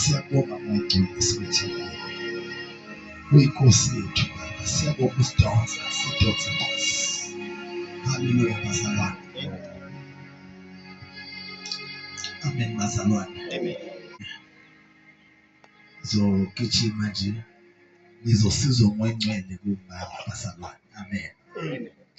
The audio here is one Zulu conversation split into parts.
siyabonga ngomculo esiwethelayo. Uyinkosi yethu Baba, siyabonga usidonsa, sidonsa Nkosi. Haleluya bazalwane. Amen bazalwane. Amen. Zogijima nje ngizosizwa ngoyingcwele kubaba bazalwane. Amen.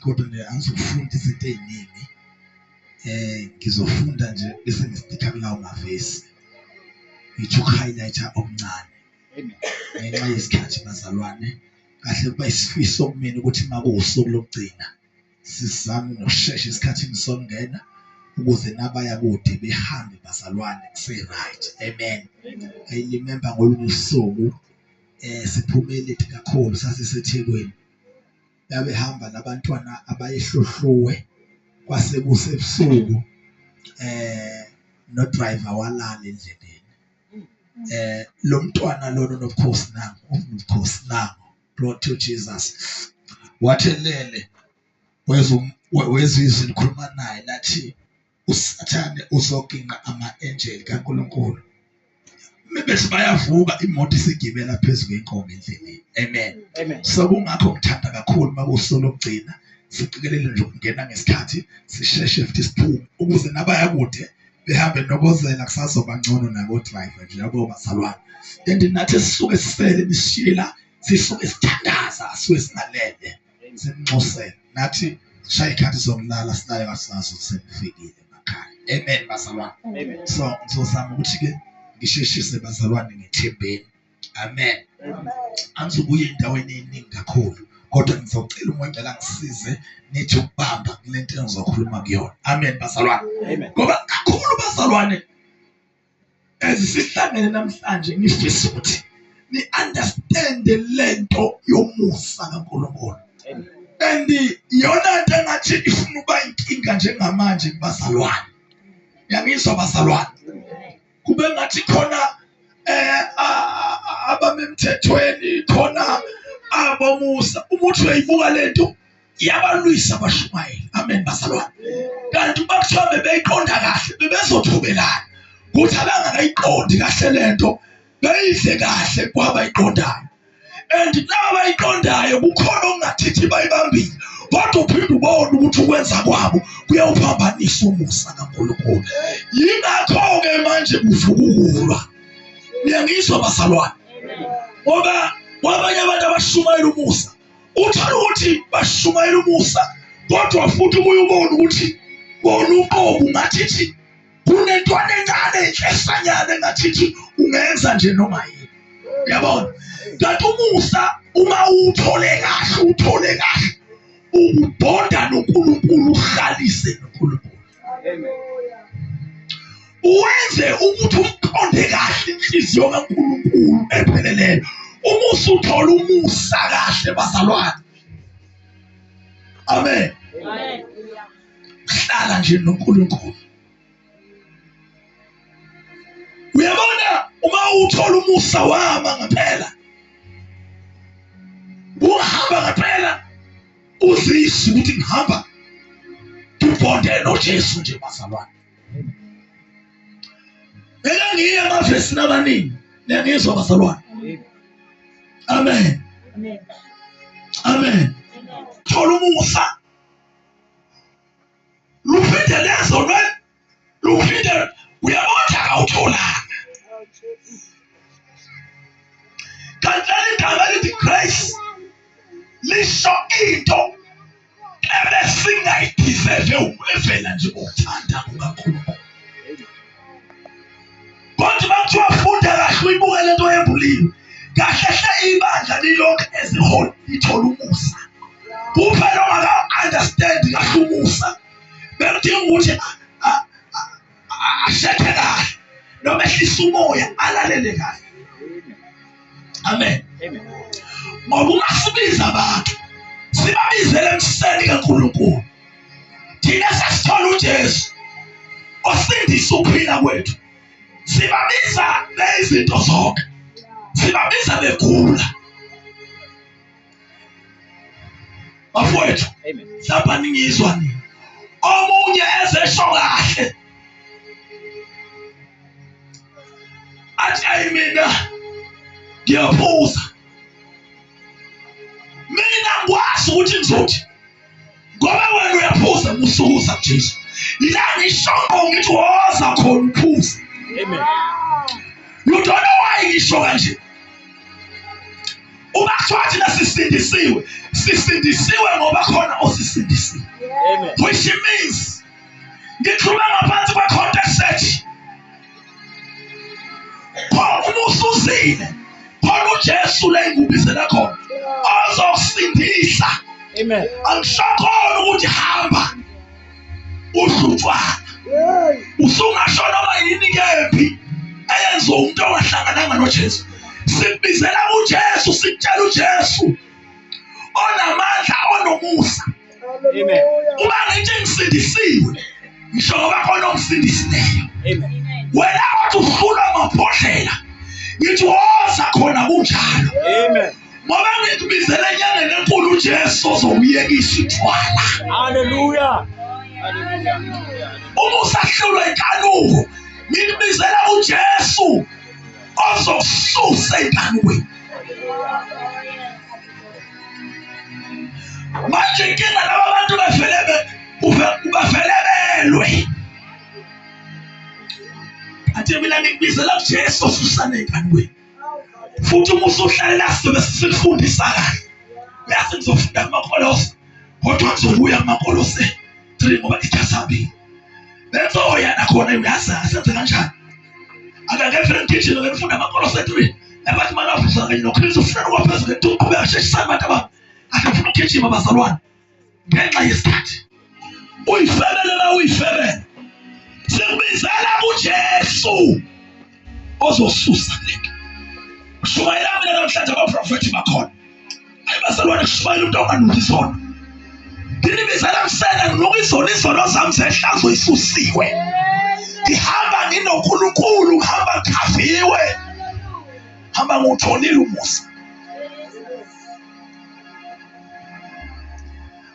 Kodwa nje angizofunda izinto eziningi. Ngizofunda nje bese ngistika kulawo mavesi. Ngithi ukuhighlighta okuncane. Ngenxa yesikhathi bazalwane, kahle kuba isifiso kumina ukuthi makuwusuku lokugcina sizame nokushesha esikhathini sokungena ukuze nabaya kude behambe bazalwane kuse right. Amen. I remember ngolunye usuku siphumele kakhulu sasiseThekwini. Babehamba nabantwana abayehlohluwe kwasebuse ebusuku no driver walala endleleni. Lo mntwana lona of course nango Lord to Jesus wathelele wezizwe likhuluma naye lathi uSathane uzoginqa ama-angel kaNkulunkulu. Bese bayavuka imoto isigibela phezulu kwenkomo endleleni. Amen. So kungakho ngithanda kakhulu makusuku lokugcina siqikelele nje ukungena ngesikhathi sisheshe futhi siphume ukuze nabaya kude behambe nokozela kusazoba ngcono nabo driver nje yabo bazalwane. And nathi sisuke sisele nisishila sisuke sithandaza sisuke singalele sinxusela nathi shaya ikhathi zokulala silayo kasazo sesifikile emakhaya. Amen bazalwane. So ngizozama ukuthi ke ngisheshise bazalwane ngethembeni. Amen. Angizubuye endaweni eningi kakhulu kodwa ngizocela umuntu la ngisize nithi ukubamba kulento engizokhuluma kuyona. Amen bazalwane. Ngoba kakhulu bazalwane ezisihlangene namhlanje ngifisa ukuthi ni understand lento yomusa kaNkulunkulu. And yona into engathi ifuna ukuba inkinga njengamanje bazalwane. Yangizwa bazalwane. Kube ngathi khona abamemthethweni khona abomusa umuthi uyibuka lento yabalwisa abashumayeli. Amen bazalwane. Kanti bakuthiwa bebeyiqonda kahle bebezothobelana ukuthi abangakayiqondi kahle lento beyidle kahle kwabayiqondayo. And laba bayiqondayo kukhona okungathithi bayibambile kodwa uphinde ubone ukuthi ukwenza kwabo kuyawuphambanisa umusa kaNkulunkulu. Yingakho ke manje kuvukulwa. Niyangizwa bazalwane. Ngoba kwabanye abantu abashumayela umusa uthola ukuthi bashumayela umusa kodwa futhi ubuye ubone ukuthi bona uqobo ngathi kunentwana encane enhlesanyana engathi ungenza nje noma yini. Uyabona? Kanti umusa uma uthole kahle ubonda noNkulunkulu uhlalise noNkulunkulu. Uwenze ukuthi uqonde kahle inhliziyo kaNkulunkulu epheleleyo. Umusa uthola umusa kahle bazalwane. Amen. Hlala nje noNkulunkulu. Uyabona uma uthola umusa wama ngaphela. Uhamba ngaphela uzizwe ukuthi ngihamba ngibonde noJesu nje bazalwane. Ngeke ngiye amavesi nabaningi. Niyangizwa bazalwane. Amen. Amen. Thola umusa. Luphinde lezo luphinde uyabona awuthola. Kanti igama lithi grace lisho into ebesingayideserve evela nje ukuthanda kukaNkulunkulu. Kodwa bathi wafunda kahle uyibuke lento yembuliwe. Kahle ibandla lilokho eziholi lithola umusa. Kuphela ongaka understand kahle umusa. Bekudinga ukuthi ashekhe kahle noma ehlisa umoya alalele kahle. Amen. Ngoba ungasibiza abantu sibabizele emseni kaNkulunkulu. Thina sasithola uJesu osindisa ukuphila kwethu. Sibabiza lezinto zonke. Sibabiza begula. Bafowethu. Lapha ningizwa nini? Omunye ezesho kahle. athi ayi mina ngiyaphuza, mina ngikwazi ukuthi ngizothi ngoba wena uyaphuza musukuza kuJesu. La ngisho ngithi woza khona uphuza. Amen. You don't know why ngisho kanje. Uma kuthiwa thina sisindisiwe ngoba khona osisindisiwe. Amen. Which means ngikhuluma ngaphansi kwe-context search. Umusuzile khona uJesu la engubizela khona ozokusindisa. Amen. Angisho khona ukuthi hamba uhlutshwana. Usungasho noma yini kephi eyenza umuntu ongahlangananga noJesu. Sibizela uJesu, sitshela uJesu onamandla onomusa. Amen. Uma ngithi ngisindisiwe ngisho ngoba khona ongisindisileyo. Amen. Wena wathi uhlula amabhodlela ngithi woza khona kunjalo. Amen. Ngoba ngikubizela enyangeni enkulu uJesu ozowuyekisa utshwala. Hallelujah. Uma usahlulwa inkanuko ngikubizela uJesu ozosusa inkanuko. Manje inkinga laba bantu bavelebelwe. Athi mina ngikubizela uJesu osusa inkanuko. Futhi uma usuhlalela sibe sifundisa kahle. Bese ngizofunda kumaKolose. Kodwa ngizobuya kumaKolose 3 ngoba ithasabili. Bese oyana khona uyazi asenze kanjani. Akangefere ngitshilo ngifunda amakholose 3. Nabathi makavusa kanye noKristu ufuna ukwaphezulu ukuqhubeka sheshisa abantu abami. Akafuna ukugijima bazalwane. Ngenxa yesikhathi. Uyifebele. Sikubizela kuJesu ozosusa lento. Kushumayela mina namhlanje abaprofeti bakhona. Hayi bazalwane kushumayela umuntu onganukisona. Ngibizela msena nokizona zami sehlazo isusiwe. Ngihamba nginoNkulunkulu, ngihamba ngikhaviwe. Hamba ngutholile umusa.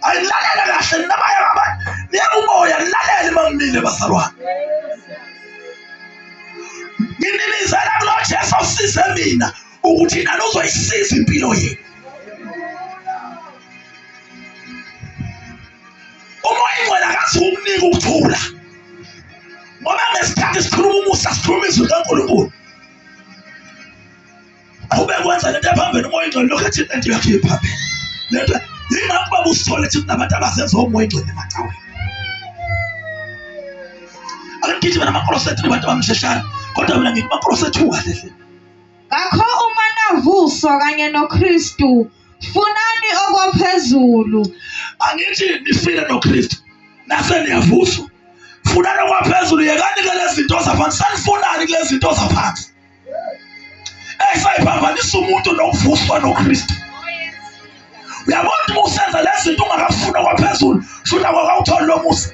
Ayilalela kahle nabaya abantu. Niyabumoya nilalele mamile bazalwane. Ngibizela kuJesu osisize mina ukuthi nalo uzoyisiza impilo yenu. Umoya ingcwele akasukunika ukuthula. Ngoba ngesikhathi sikhuluma umusa sikhuluma izwi kaNkulunkulu. Akube kwenza lento yaphambili umoya ingcwele lokho ethi lento yakhe iphambili. Lento yingakho baba usithole ukuthi kunabantu abazenza umoya ingcwele emacaweni. Akangigijima namaKolose 3 abantu bamsheshana. Kodwa mina ngikumaKolose 2 kahle. Ngakho uma navuswa kanye noKristu funani okwaphezulu. Angithi nifile noKristu nase niyavuswa. Funani okwaphezulu yekani lezi zinto zaphansi. Sanifunani lezi zinto zaphansi. Sayiphambanisa umuntu nokuvuswa noKristu. Uyabona uma usenza lezi zinto ungakafuna okwaphezulu shuthi akawutholi lo musa.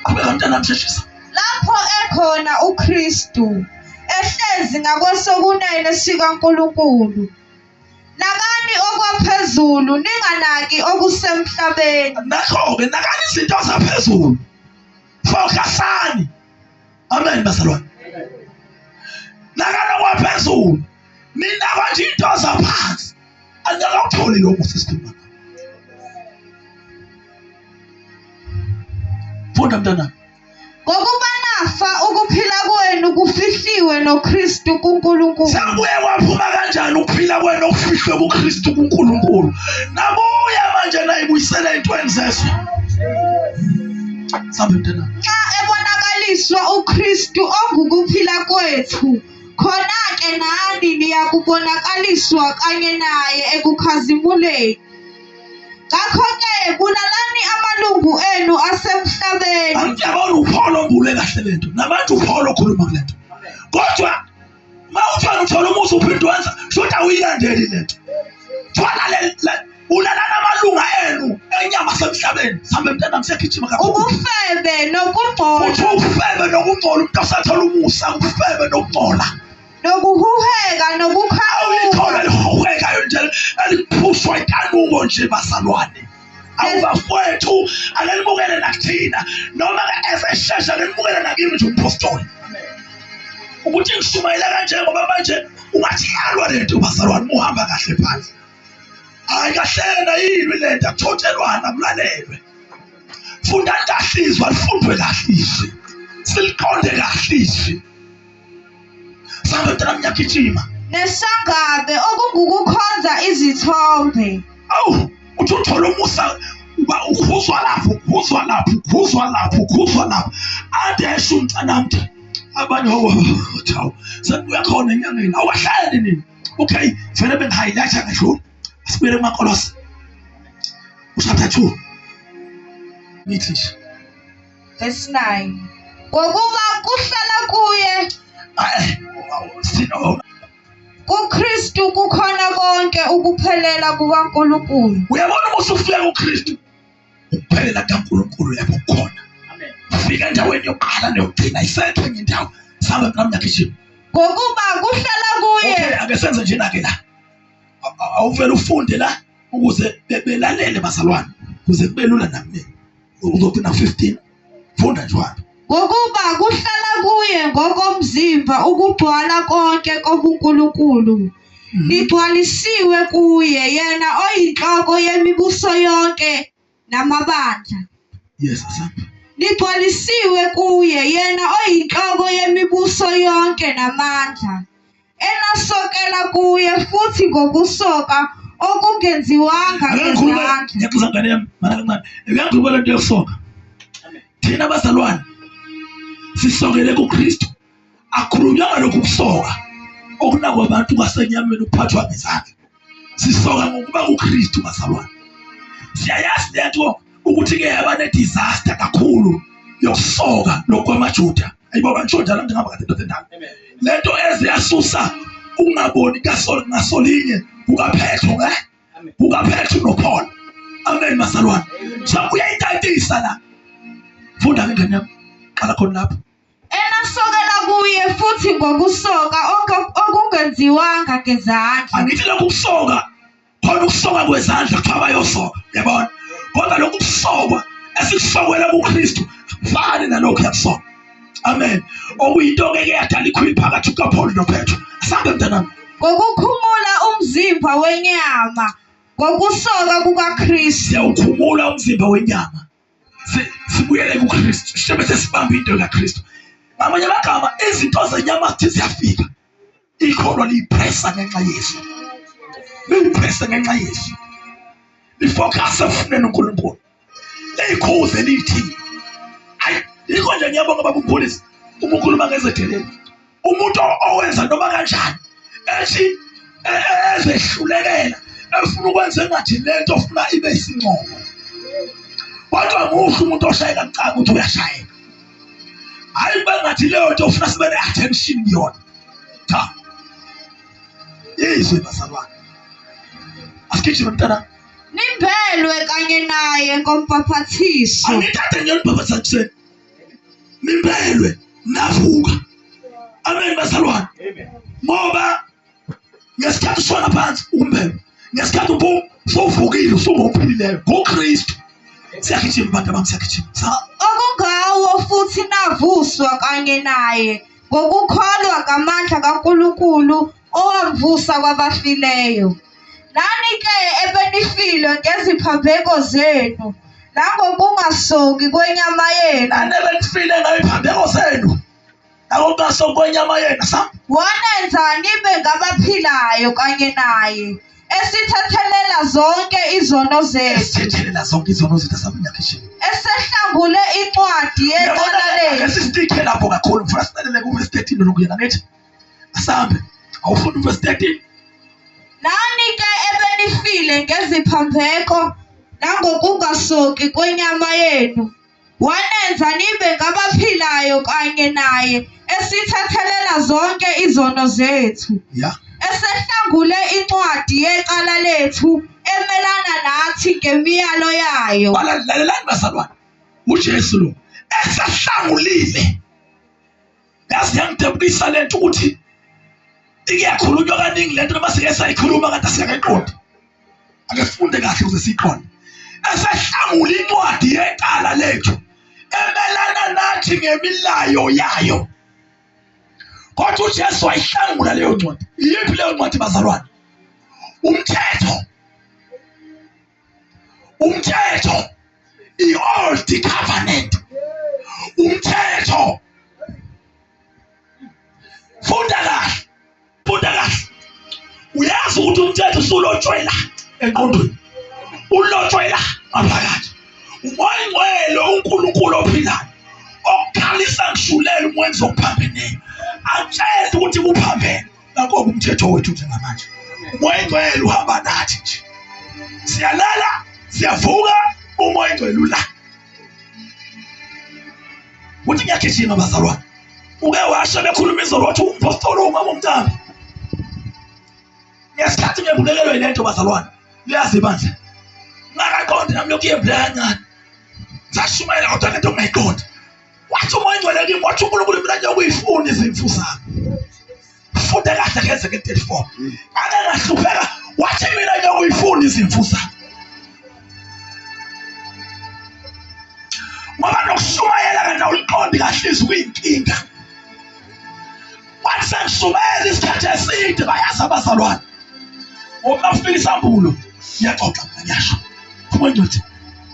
Abeka mntana msheshisa. Lapho ekhona uKristu ehlezi ngakwesokunene sikaNkulunkulu. Nakani okwaphezulu ninganaki okusemhlabeni. Nakho-ke nakani izinto zaphezulu. Focusani. Amen bazalwane. Nakani okwaphezulu. Mina kanje into zaphansi. Angakawutholi lo musa isikhuluma. Funda mntana. Ngokuba nafa ukuphila kwenu kufihliwe noKristu kuNkulunkulu. Sabuye waphuma kanjani ukuphila kwenu okufihlwe kuKristu kuNkulunkulu? Nabuya manje nayibuyisela intweni zeso. Sabe mntana. Xa ebonakaliswa uKristu ongukuphila kwethu, khona-ke nani niyakubonakaliswa kanye naye ekukhazimuleni. Ngakho-ke bulalani amalungu enu asemhlabeni. Angiyabona uPaul ombule kahle lento. Nabantu uPaul okhuluma kulento. Kodwa mawuthana uthola umusa uphinde wenza shothi awuyilandeli lento. Thwala ulalana amalunga enu enyama semhlabeni. Sambe mntana msegijima kakhulu. Ubufebe nokungcola. Ubufebe nokungcola umuntu osathola umusa, ubufebe nokungcola. Nokuhuheka nokukhanuka. Awuyithola lihuhekayo nje eliphushwa inkanuko nje bazalwane. Awubafowethu akelimukele nakuthina noma ezeshesha kelimukele nakimi nje umpostoli. ukuthi ngishumayela kanje ngoba manje ungathiyalwa lento bazalwane uhamba kahle phansi. Hayi kahlena yini lento akuthothelwana kulalelwe. Funda kahle izwi alifundwe kahle izwi. Siliqonde kahle izwi. Sambe mntana mnyakijima. Nesangabe okungukukhonza izithombe. Awu uthi uthola umusa uba ukhuzwa lapho. Ade esho umntanami abanye hawu sekubuya khona enyangeni awuhlali nini. Okay, vele bengihighlight ngedlula. Asibuyele kumaKolose. Chapter 2. Nithi Verse 9. Ngokuba kuhlala kuye sino kuKristu kukhona konke ukuphelela kukaNkulunkulu. uyabona ukuthi ufika kuKristu ukuphelela kaNkulunkulu yabo khona. Amen. Ufika endaweni yokuqala neyokugcina isekho enye indawo. Sabe mntana mnyakijima. Ngokuba kuhlala kuye. Okay, ake senze njena ke la. Awuvela ufunde la ukuze belalele bazalwane ukuze kube lula nami. Uzogcina 15. Funda njalo. Ngokuba kuhlala kuye ngokomzimba ukugcwala konke kobuNkulunkulu. Ligcwalisiwe kuye yena oyinhloko yemibuso yonke namabandla. Yes, asamba. Ligcwalisiwe kuye yena oyinhloko yemibuso yonke namandla. Enasokela kuye futhi ngokusoka okungenziwanga ngezandla. Ngiyakuza ngane yami mana kancane. Uyangikhuluma lento yokusoka. Thina bazalwane sisokele kuKristu. Akhulunywa lokhu kusoka okunakwa abantu basenyameni uphathwa ngezandla. Sisoka ngokuba kuKristu bazalwane. Siyayazi lento ukuthi ke yaba ne disaster kakhulu yokusoka lokwamaJuda. Ayibo ntshoda la ngihamba kade ndodendana. Lento eze yasusa ungaboni kasolo ngasolinye ukaphetho ukaphetho noPaul. Amen bazalwane. Uyayitayitisa la. Funda ngene yami. Qala khona lapho. Enasokela kuye futhi ngokusoka okungenziwanga ngezandla. Angithi lokhu kusoka khona ukusoka kwezandla kuthiwa bayosoka. Yabona. Kodwa lokhu kusokwa esikusokela kuKristu kufane nalokho yakusoka. Amen. Okuyinto ke yadala ikhwili phakathi kukaPaul noPetro. Asambe mntanami. Ngokukhumula umzimba wenyama ngokusoka kukaKristu. Siyawukhumula umzimba wenyama. Sibuyele kuKristu. Sibe sesibamba into kaKristu. Ngamanye amagama izinto zenyama zithi ziyafika. Ikholwa liyipressa ngenxa Yesu. Liyipressa ngenxa Yesu. Lifocus efuneni uNkulunkulu. Leyikhuze lithi. Hayi, yikho nje ngiyabonga baba umpolisi. Uma ukhuluma ngezedeleni. Umuntu owenza noma kanjani ethi ezehlulekela efuna ukwenza engathi lento ofuna ibe isinqobo. Kodwa muhle umuntu oshayela kancane ukuthi uyashayela. Hayi bengathi leyo nto ufuna sibe ne-attention yona. Cha. Yizwe bazalwane. Asikhithi mntana. Nimbelwe kanye naye ngombhaphathiso. Angithathe nje umbhaphathiso. Nimbelwe navuka. Amen bazalwane. Amen. Ngoba ngesikhathi sona phansi umbelwe. Ngesikhathi usuvukile usungophilileyo ngoKristu. Siyakhithi abantu abamsiyakhithi. Okungawo futhi navuswa kanye naye ngokukholwa ngamandla kaNkulunkulu owamvusa kwabafileyo. Nani ke ebenifile ngeziphambeko zenu nangokungasoki kwenyama yenu. Nani ebenifile ngeziphambeko zenu nangokungasoki kwenyama yenu. Wanenza nibe ngabaphilayo kanye naye esithathelela zonke izono zethu. Esithathelela zonke izono zethu asabunyakishini. Esehlangule incwadi yecala lethu. Esisitike lapho kakhulu mfana silalele ku verse 13 lokuyena ngithi asambe awufunda verse 13. Nani ke ebenifile ngeziphambeko nangokungasoki kwenyama yenu wanenza nibe ngabaphilayo kanye naye esithathelela zonke izono zethu. Yeah. Esehlangule incwadi yecala lethu emelana nathi ngemiyalo yayo. Balalelani bazalwane. uJesu lo esahlangulile. Yazi ngiyangidebukisa lento ukuthi iyakhulunywa kaningi lento noma sike sayikhuluma kanti asiyayiqondi. Ake sifunde kahle ukuze siyiqonde. Esahlangula incwadi yecala lethu emelana nathi ngemilayo yayo. kodwa uJesu wayihlangula leyo ncwadi. Yiphi leyo ncwadi bazalwane? Umthetho, i-old covenant, umthetho. Funda kahle. Uyazi ukuthi umthetho usulotshwela engqondweni, ulotshwela ngaphakathi. Umoya ngcwele uNkulunkulu ophilayo okukhalisa ngishulela umwenzi okuphambeneyo atshela ukuthi kuphambene. Ngakho umthetho wethu njengamanje umoya ngcwele uhamba nathi nje, siyalala siyavuka, umoya ngcwele ula. Uthi ngiyagijima bazalwane, uke washo bekhuluma izolo wathi umpostoli umama umntana. Ngesikhathi ngebulekelwe lento bazalwane, liyazi ibandla ngakaqondi nami lokhu yebhlanyana zashumayela kodwa lento ngayiqondi. Wathi umoya ngcwele kimi wathi uNkulunkulu mina ngiyakuyifuna izimfu zami. Funda kahle ngeze ke-34 akangahlupheka, wathi mina ngiyakuyifuna izimfu zami. Ngoba nokushumayela kanti awuliqondi kahle izwi kuyinkinga. Wathi sengishumayela isikhathi eside bayazi abazalwane. Uma ufika isambulo ngiyaxoxa ngiyasho. Umuntu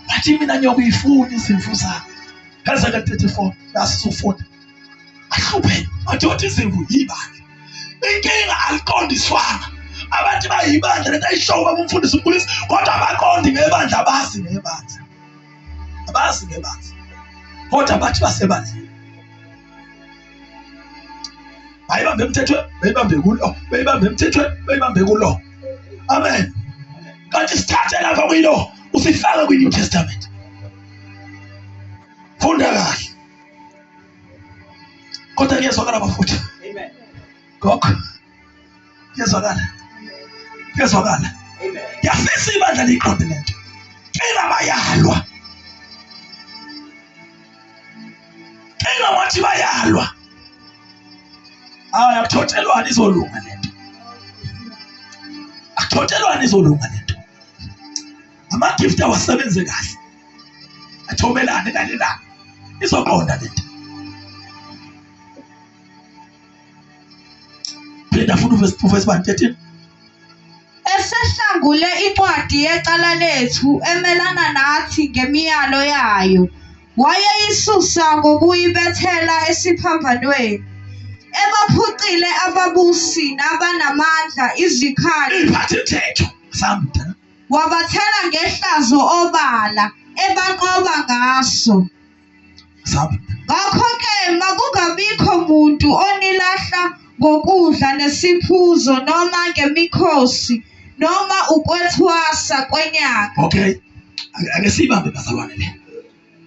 wathi mina ngiyakuyifuna izimfu zami. Ngeze ke-34 yasifunda. Ahluphe wathi izimvu yibandla. Inkinga aliqondiswanga. Abantu bayibandla lento ayishoyo babumfundisa uNkulunkulu kodwa abaqondi ngebandla, abazi ngebandla. Kodwa bathi basebandleni. Bayibambe emthethweni, bayibambe kulo, bayibambe emthethweni, bayibambe kulo. Amen. Kanti sithathe lapha kuyilo usifaka kwi-New Testament. Funda kahle. Kodwa ngiyezwakala bafuthu. Amen. Gogo. Ngiyezwakala. Amen. Yafisa ibandla liqonde lento. Bayalwa. Wathi bayalwa. Akuthotelwana izolunga lento. Ama-gift awasebenze kahle. Athobelane kalelana. Izoqonda lento. Phinda futhi uverse 13. Esehlangule incwadi yecala lethu emelana nathi ngemiyalo yayo, wayeyisusa ngokuyibethela esiphambanweni. Ebaphucile ababusi nabanamandla izikhali, wabathela ngehlazo obala ebaqoba ngaso. Ngakho-ke makungabikho muntu onilahla ngokudla nesiphuzo noma ngemikhosi noma ukwethwasa kwenyanga. Okay, ake sibambe bazalwane le.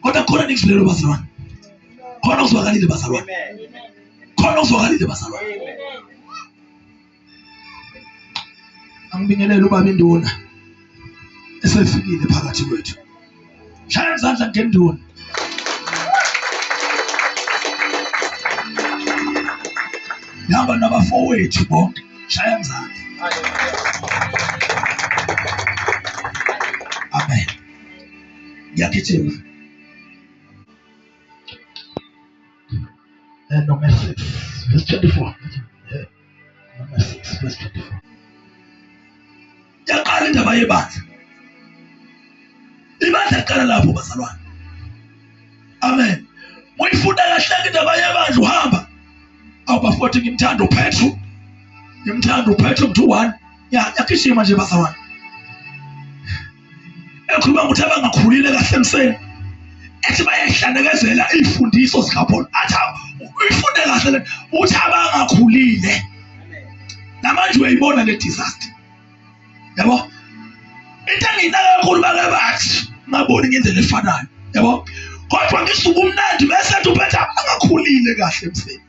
Kodwa khona nikuvulelo bazalwane. Khona uzwakalile bazalwane. Angibingelele ubaba induna esefikile phakathi kwethu. Shaya izandla ngenduna. Ngihamba nabafowethu bonke. Shaya izandla. Amen. Ngiyagijima. Number 6, verse 24. Number 6, verse 24. Yaqala indaba yebandla. Ibandla liqala lapho bazalwane. Amen. Uyifunda kahle indaba yebandla uhamba. Awubafuthi ngimthanda uPetru. Mntu 1. Yakishima nje bazalwane. Ekhuluma ukuthi abangakhulile kahle emseni. Ethi bayahlandekezela izifundiso zikaPaul. Athi uyifunde kahle uthi abangakhulile. Namanje uyayibona le disaster. Yabo? Into engiyinaka kakhulu bakabathi ngaboni ngendlela efanayo. Yabo? Kodwa ngisuka umnandi bese uphethe abangakhulile kahle emseni.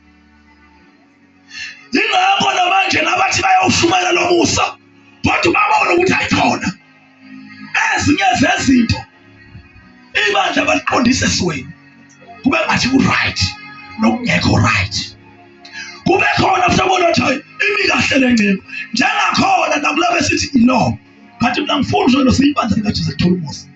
Yingakho namanje nabathi bayawushumela lo musa. Kodwa babona ukuthi ayikhona. Ezinye zezinto ibandla baliqondise esweni. Kube ngathi ku-right nokungekho right. Kube khona mhlawumbe ukuthi imikahle lengcebo njengakhona nakulabo esithi ilo. Kanti mina ngifunda lo siyibandla likaJesu Tholomosi.